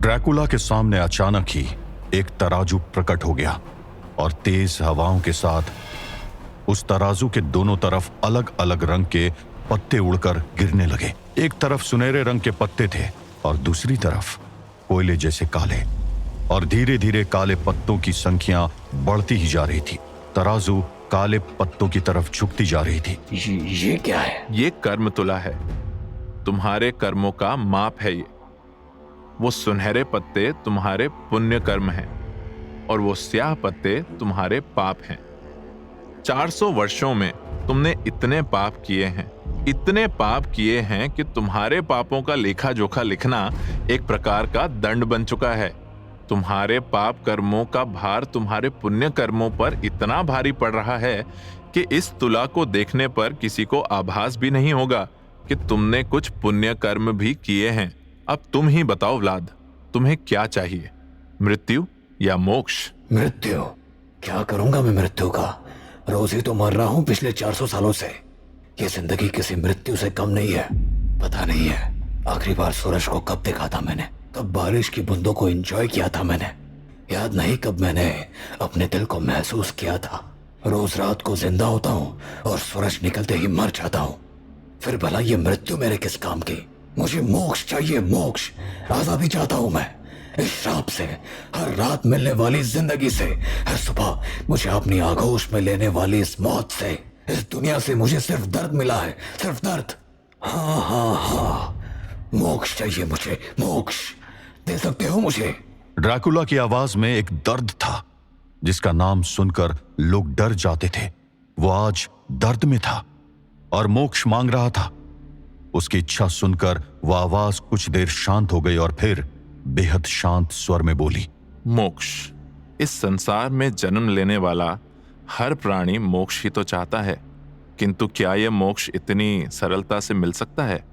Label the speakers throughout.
Speaker 1: Dracula के सामने अचानक ही एक तराजू प्रकट हो गया और तेज हवाओं के साथ उस तराजू के दोनों तरफ अलग अलग रंग के पत्ते उड़कर गिरने लगे। एक तरफ सुनहरे रंग के पत्ते थे और दूसरी तरफ कोयले जैसे काले, और धीरे धीरे काले पत्तों की संख्या बढ़ती ही जा रही थी। तराजू काले पत्तों की तरफ झुकती जा रही थी।
Speaker 2: ये क्या है?
Speaker 3: ये कर्म तुला है, तुम्हारे कर्मों का माप है ये। वो सुनहरे पत्ते तुम्हारे पुण्य कर्म हैं और वो स्याह पत्ते तुम्हारे पाप हैं। 400 वर्षों में तुमने इतने पाप किए हैं, इतने पाप किए हैं कि तुम्हारे पापों का लेखा जोखा लिखना एक प्रकार का दंड बन चुका है। तुम्हारे पाप कर्मों का भार तुम्हारे पुण्य कर्मों पर इतना भारी पड़ रहा है कि इस तुला को देखने पर किसी को आभास भी नहीं होगा कि तुमने कुछ पुण्य कर्म भी किए हैं। अब तुम ही बताओ व्लाद, तुम्हें क्या चाहिए, मृत्यु या मोक्ष?
Speaker 2: मृत्यु? क्या करूंगा मैं मृत्यु का? रोज ही तो मर रहा हूं पिछले 400 सालों से। ये जिंदगी किसी मृत्यु से कम नहीं है। पता नहीं है आखिरी बार सूरज को कब देखा था मैंने, कब बारिश की बूंदों को एंजॉय किया था मैंने। याद नहीं कब मैंने अपने दिल को महसूस किया था। रोज रात को जिंदा होता हूँ और सूरज निकलते ही मर जाता हूँ। फिर भला ये मृत्यु मेरे किस काम की? मुझे मोक्ष चाहिए, मोक्ष। आजादी चाहता हूँ मैं इस श्राप से, हर रात मिलने वाली जिंदगी से, हर सुबह मुझे अपनी आगोश में लेने वाली इस मौत से। इस दुनिया से मुझे सिर्फ दर्द मिला है, सिर्फ दर्द। हाँ हाँ हाँ, मोक्ष चाहिए मुझे, मोक्ष। दे सकते हो मुझे?
Speaker 1: ड्रैकुला की आवाज में एक दर्द था जिसका नाम सुनकर लोग डर जाते थे। वो आज दर्द में था और मोक्ष मांग रहा था। उसकी इच्छा सुनकर वह आवाज कुछ देर शांत हो गई और फिर बेहद शांत स्वर में बोली,
Speaker 3: मोक्ष। इस संसार में जन्म लेने वाला हर प्राणी मोक्ष ही तो चाहता है, किंतु क्या यह मोक्ष इतनी सरलता से मिल सकता है?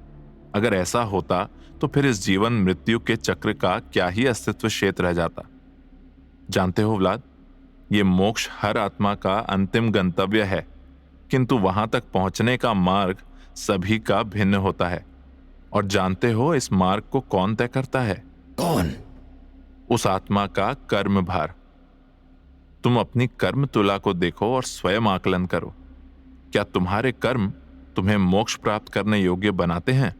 Speaker 3: अगर ऐसा होता तो फिर इस जीवन मृत्यु के चक्र का क्या ही अस्तित्व शेष रह जाता। जानते हो व्लाद, ये मोक्ष हर आत्मा का अंतिम गंतव्य है, किंतु वहां तक पहुंचने का मार्ग सभी का भिन्न होता है। और जानते हो इस मार्ग को कौन तय करता है?
Speaker 2: कौन?
Speaker 3: उस आत्मा का कर्म भार। तुम अपनी कर्म तुला को देखो और स्वयं आकलन करो। क्या तुम्हारे कर्म तुम्हें मोक्ष प्राप्त करने योग्य बनाते हैं?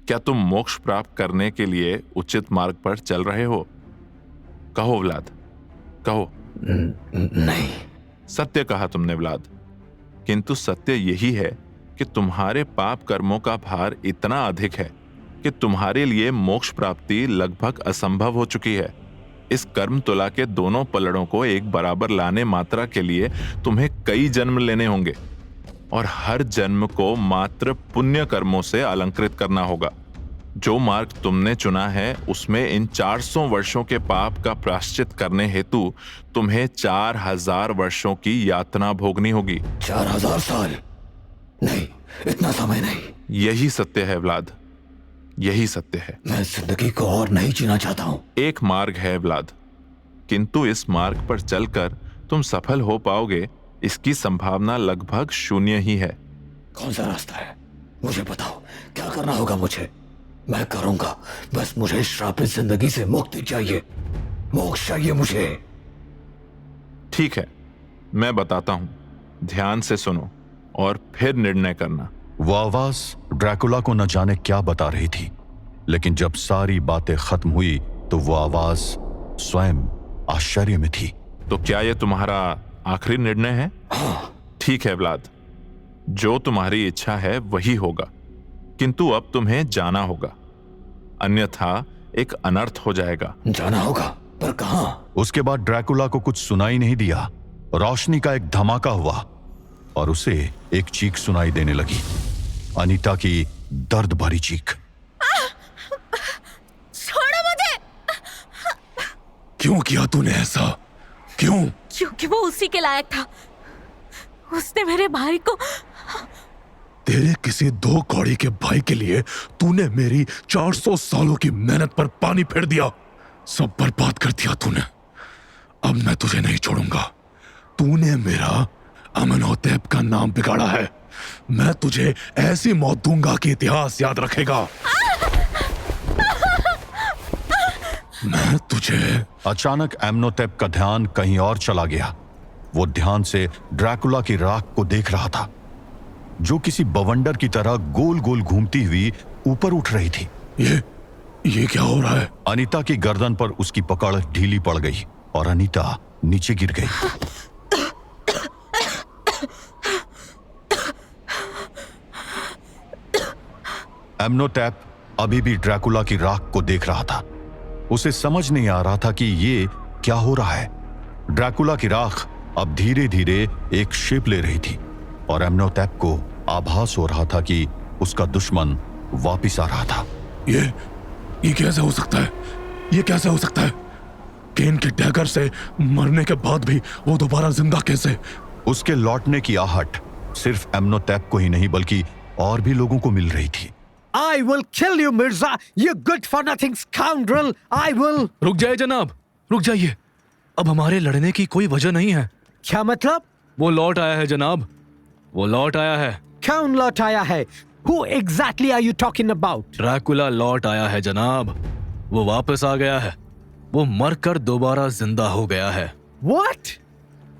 Speaker 3: क्या तुम मोक्ष प्राप्त करने के लिए उचित मार्ग पर चल रहे हो? कहो व्लाद, कहो।
Speaker 2: नहीं।
Speaker 3: सत्य कहा तुमने व्लाद, किंतु सत्य यही है कि तुम्हारे पाप कर्मों का भार इतना अधिक है कि तुम्हारे लिए मोक्ष प्राप्ति लगभग असंभव हो चुकी है। इस कर्म तुला के दोनों पलड़ों को एक बराबर लाने मात्रा के लिए तुम्हें कई जन्म लेने होंगे और हर जन्म को मात्र पुण्य कर्मों से अलंकृत करना होगा। जो मार्ग तुमने चुना है उसमें इन 400 वर्षों के पाप का प्रायश्चित करने हेतु तुम्हें 4000 वर्षों की यातना भोगनी होगी।
Speaker 2: 4000 साल? नहीं, इतना समय नहीं।
Speaker 3: यही सत्य है व्लाद, यही सत्य है।
Speaker 2: मैं जिंदगी को और नहीं जीना चाहता हूँ।
Speaker 3: एक मार्ग है व्लाद, किंतु इस मार्ग पर चलकर तुम सफल हो पाओगे इसकी संभावना लगभग शून्य ही है।
Speaker 2: कौन सा रास्ता है? मुझे बताओ, क्या करना होगा मुझे? मैं करूंगा, बस मुझे श्रापित जिंदगी से मुक्ति चाहिए, मोक्ष चाहिए मुझे।
Speaker 3: ठीक है, मैं बताता हूं, ध्यान से सुनो और फिर निर्णय करना।
Speaker 1: वो आवाज ड्रैकुला को न जाने क्या बता रही थी, लेकिन जब सारी बातें खत्म हुई तो वो आवाज स्वयं आश्चर्य में थी।
Speaker 3: तो क्या यह तुम्हारा आखिरी निर्णय है?
Speaker 2: हाँ।
Speaker 3: ठीक है व्लाद, जो तुम्हारी इच्छा है वही होगा, किंतु अब तुम्हें जाना होगा, अन्यथा एक अनर्थ हो जाएगा।
Speaker 2: जाना होगा, पर कहां?
Speaker 1: उसके बाद ड्रैकुला को कुछ सुनाई नहीं दिया। रोशनी का एक धमाका हुआ और उसे एक चीख सुनाई देने लगी, अनीता की दर्द भरी चीख।
Speaker 4: छोड़ो मुझे!
Speaker 5: क्यों किया तूने ऐसा? क्यों?
Speaker 4: क्योंकि वो उसी के लायक था। उसने मेरे भाई को।
Speaker 5: तेरे किसी 2 कौड़ी के भाई के लिए तूने मेरी 400 सालों की मेहनत पर पानी फेर दिया, सब बर्बाद कर दिया तूने। अब मैं तुझे नहीं छोड़ूंगा। तूने मेरा अमनहोतेप का नाम बिगाड़ा है। मैं तुझे ऐसी मौत दूंगा कि इतिहास याद रखेगा। मैं तुझे
Speaker 1: अचानक एम्नोतेप का ध्यान कहीं और चला गया। वो ध्यान से ड्रैकुला की राख को देख रहा था, जो किसी बवंडर की तरह गोल गोल घूमती हुई ऊपर उठ रही थी।
Speaker 5: ये क्या हो रहा है?
Speaker 1: अनीता की गर्दन पर उसकी पकड़ ढीली पड़ गई और अनीता नीचे गिर गई। एम्नोतेप अभी भी ड्रैकुला की राख को देख रहा था। उसे समझ नहीं आ रहा था कि ये क्या हो रहा है। ड्रैकुला की राख अब धीरे धीरे एक शेप ले रही थी और एम्नोतेप को आभास हो रहा था कि उसका दुश्मन वापिस आ रहा था।
Speaker 5: ये कैसे हो सकता है? ये कैसे हो सकता है? केन के डैगर से मरने के बाद भी वो दोबारा जिंदा कैसे?
Speaker 1: उसके लौटने की आहट सिर्फ एम्नोतेप को ही नहीं बल्कि और भी लोगों को मिल रही थी।
Speaker 6: I will kill you, Mirza. You good for nothing scoundrel. I will.
Speaker 5: रुक जाइए जनाब, रुक जाइए। अब हमारे लड़ने की कोई वजह नहीं है।
Speaker 6: क्या मतलब?
Speaker 5: वो लौट आया है जनाब, वो लौट आया है।
Speaker 6: कौन लौट आया है? Who exactly are you talking about?
Speaker 5: Dracula लौट आया है जनाब, वो वापस आ गया है। वो मरकर दोबारा जिंदा हो गया है।
Speaker 6: What?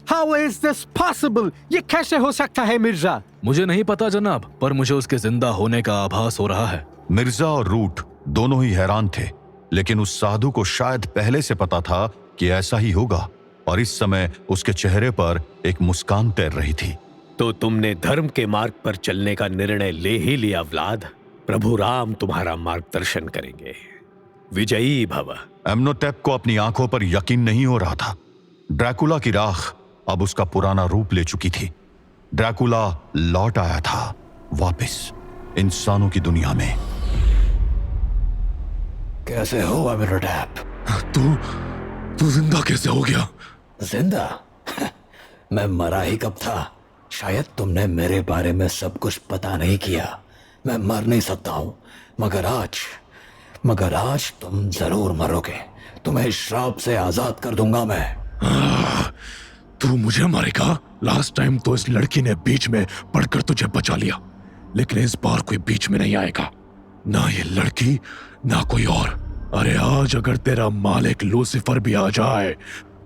Speaker 6: How is this possible? ये कैसे हो सकता है मिर्जा?
Speaker 5: मुझे नहीं पता जनाब, पर मुझे उसके जिंदा होने का आभास हो रहा है।
Speaker 1: मिर्जा और रूट दोनों ही हैरान थे, लेकिन उस साधु को शायद पहले से पता था कि ऐसा ही होगा और इस समय उसके चेहरे पर एक मुस्कान तैर रही थी।
Speaker 2: तो तुमने धर्म के मार्ग पर चलने का निर्णय ले ही लिया व्लाद। प्रभु राम तुम्हारा मार्गदर्शन करेंगे। विजयी भव।
Speaker 1: एम्नोतेप को अपनी आंखों पर यकीन नहीं हो रहा था। ड्रैकुला की राख अब उसका पुराना रूप ले चुकी थी। ड्रैकुला लौट आया था वापस इंसानों की दुनिया में।
Speaker 2: कैसे हो एम्नोटेप?
Speaker 5: तू जिंदा कैसे हो गया?
Speaker 2: जिंदा? मैं मरा ही कब था। शायद तुमने मेरे बारे में सब कुछ पता नहीं किया। मैं मर नहीं सकता हूं, मगर आज तुम जरूर मरोगे। तुम्हें श्राप से आजाद कर दूंगा मैं।
Speaker 5: तू मुझे मारेगा? लास्ट टाइम तो इस लड़की ने बीच में पड़कर तुझे बचा लिया, लेकिन इस बार कोई बीच में नहीं आएगा, ना ये लड़की ना कोई और। अरे आज अगर तेरा मालिक लूसीफर भी आ जाए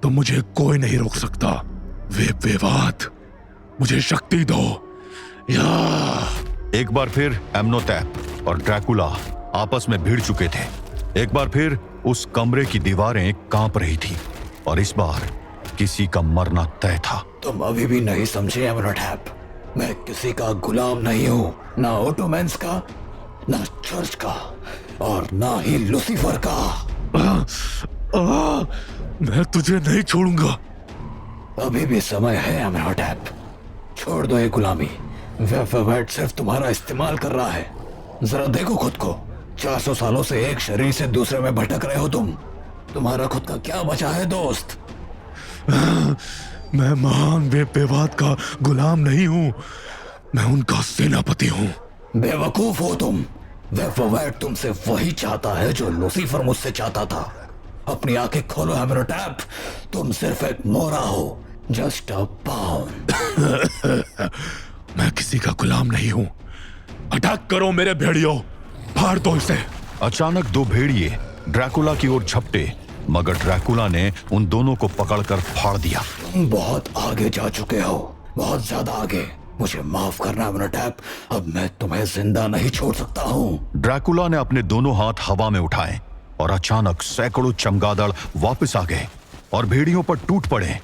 Speaker 5: तो मुझे कोई नहीं रोक सकता। विवाद, मुझे शक्ति दो। या
Speaker 1: एक बार फिर एम्नोतेप और ड्रैकुला आपस में भिड़ चुके थे। एक बार फिर उस कमरे की दीवारें कांप रही थी और इस बार किसी का मरना तय था।
Speaker 2: तुम अभी भी नहीं समझे एम्नोटेप। मैं किसी का गुलाम नहीं हूँ, ना ओटोमैन्स का, ना चर्च का और ना ही लूसीफर का।
Speaker 5: मैं तुझे नहीं छोड़ूंगा।
Speaker 2: अभी भी समय है एम्नोटेप। छोड़ दो ये गुलामी। वेफवेट सिर्फ तुम्हारा इस्तेमाल कर रहा है। जरा देखो खुद को। 400 सालों से एक शरीर से दूसरे में भटक रहे हो तुम। तुम्हारा खुद का क्या बचा है दोस्त?
Speaker 5: मैं महान वेफवेट का गुलाम नहीं हूँ, मैं उनका सेनापति हूँ।
Speaker 2: बेवकूफ हो तुम। वेफवेट तुमसे वही चाहता है जो लूसीफर मुझसे चाहता था। अपनी आंखें खोलो एम्नोटेप। तुम सिर्फ एक मोरा हो, जस्ट अ पाउन।
Speaker 5: मैं किसी का गुलाम नहीं हूँ। अटैक करो मेरे भेड़ियों, फाड़ दो इसे।
Speaker 1: अचानक दो भेड़िए ड्रैकुला की ओर झपटे, मगर ड्रैकुला ने उन दोनों को पकड़कर फाड़ दिया।
Speaker 2: तुम बहुत आगे जा चुके हो, बहुत ज्यादा आगे। मुझे माफ करना एम्नोटेप, अब मैं तुम्हें जिंदा नहीं छोड़ सकता हूँ।
Speaker 1: ड्रैकुला ने अपने दोनों हाथ हवा में उठाए और अचानक सैकड़ों चमगादड़ वापस आ गए और भेड़ियों पर टूट पड़े।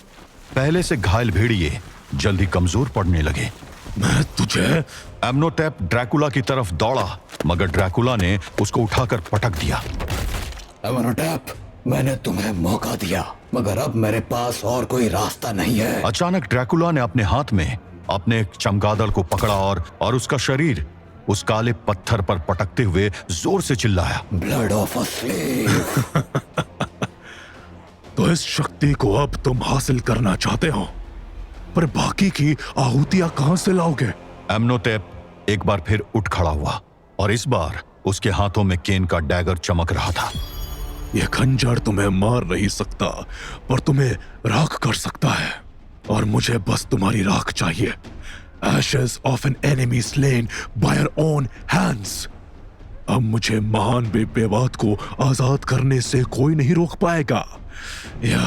Speaker 1: पहले से घायल भेड़िए जल्दी कमजोर पड़ने लगे।
Speaker 5: मैं तुझे।
Speaker 1: एम्नोटेप ड्रैकुला की तरफ दौड़ा, मगर ड्रैकुला ने उसको उठाकर पटक दिया।
Speaker 2: एम्नोटेप, मैंने तुम्हें मौका दिया, मगर अब मेरे पास और कोई रास्ता नहीं है।
Speaker 1: अचानक ड्रैकुला ने अपने हाथ में अपने एक चमगादड़ को पकड़ा और उसका शरीर उस काले पत्थर पर पटकते हुए जोर से चिल्लाया,
Speaker 2: ब्लड ऑफ अ स्लेव।
Speaker 5: तो इस शक्ति को अब तुम हासिल करना चाहते हो, पर बाकी की आहुतियां कहां से लाओगे?
Speaker 1: एम्नोटेप एक बार फिर उठ खड़ा हुआ और इस बार उसके हाथों में केन का डैगर चमक रहा था।
Speaker 5: यह खंजर तुम्हें मार नहीं सकता, पर तुम्हें राख कर सकता है, और मुझे बस तुम्हारी राख चाहिए। Ashes of an enemy slain by our own hands. अब मुझे महान बेबाद को आजाद करने से कोई नहीं रोक पाएगा। या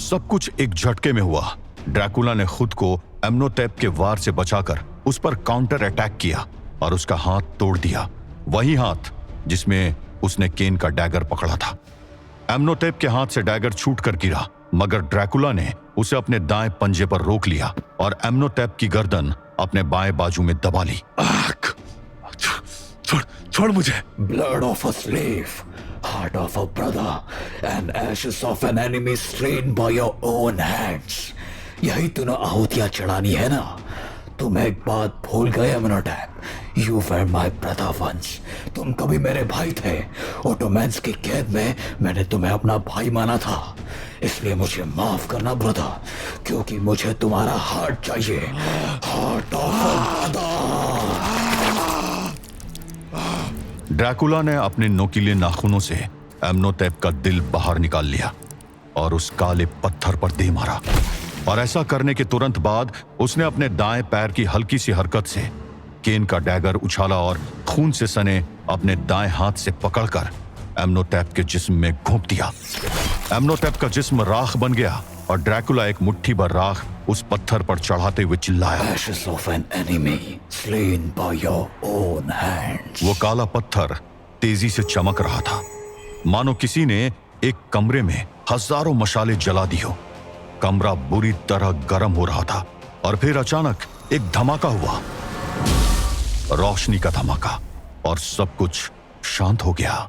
Speaker 1: सब कुछ एक झटके में हुआ। ड्रैकुला ने खुद को एम्नोटेप के वार से बचाकर उस पर काउंटर अटैक किया और उसका हाथ तोड़ दिया, वही हाथ जिसमें उसने केन का डैगर पकड़ा था। एम्नोटेप के हाथ से डैगर छूटकर गिरा, मगर ड्रैकुला ने उसे अपने दाएं पंजे पर रोक लिया और एम्नोटेप की गर्दन अपने बाएं बाजू में दबा ली।
Speaker 5: छोड़ छोड़ मुझे।
Speaker 2: Blood of a slave, heart of a brother, and ashes of an enemy slain by your own hands. यही तूने आहुतियां चढ़ानी है ना? तुम एक बात भूल गए एम्नोटेप। You were my brother once. तुम कभी मेरे भाई थे। ओटोमैन्स की कैद में मैंने तुम्हें अपना भाई माना था, इसलिए मुझे माफ करना ब्रदर, क्योंकि मुझे तुम्हारा हार्ट चाहिए। Heart of a brother.
Speaker 1: Dracula ने अपने नोकीले नाखूनों से एम्नोटेप का दिल बाहर निकाल लिया और उस काले पत्थर पर दे मारा। और ऐसा करने के तुरंत बाद उसने अपने दाएं पैर की हल्की सी हरकत से केन का डैगर उछाला और खून से सने अपने दाएं हाथ से पकड़कर एम्नोटेप के जिस्म में घोंप दिया। एम्नोटेप का जिस्म राख बन गया और ड्रैकुला एक मुट्ठी भर राख उस पत्थर पर चढ़ाते हुए चिल्लाया,
Speaker 2: Ashes of an enemy slain by your own hands.
Speaker 1: वो काला पत्थर तेजी से चमक रहा था, मानो किसी ने एक कमरे में हजारों मशाले जला दी हो। कमरा बुरी तरह गर्म हो रहा था और फिर अचानक एक धमाका हुआ, रोशनी का धमाका, और सब कुछ शांत हो गया।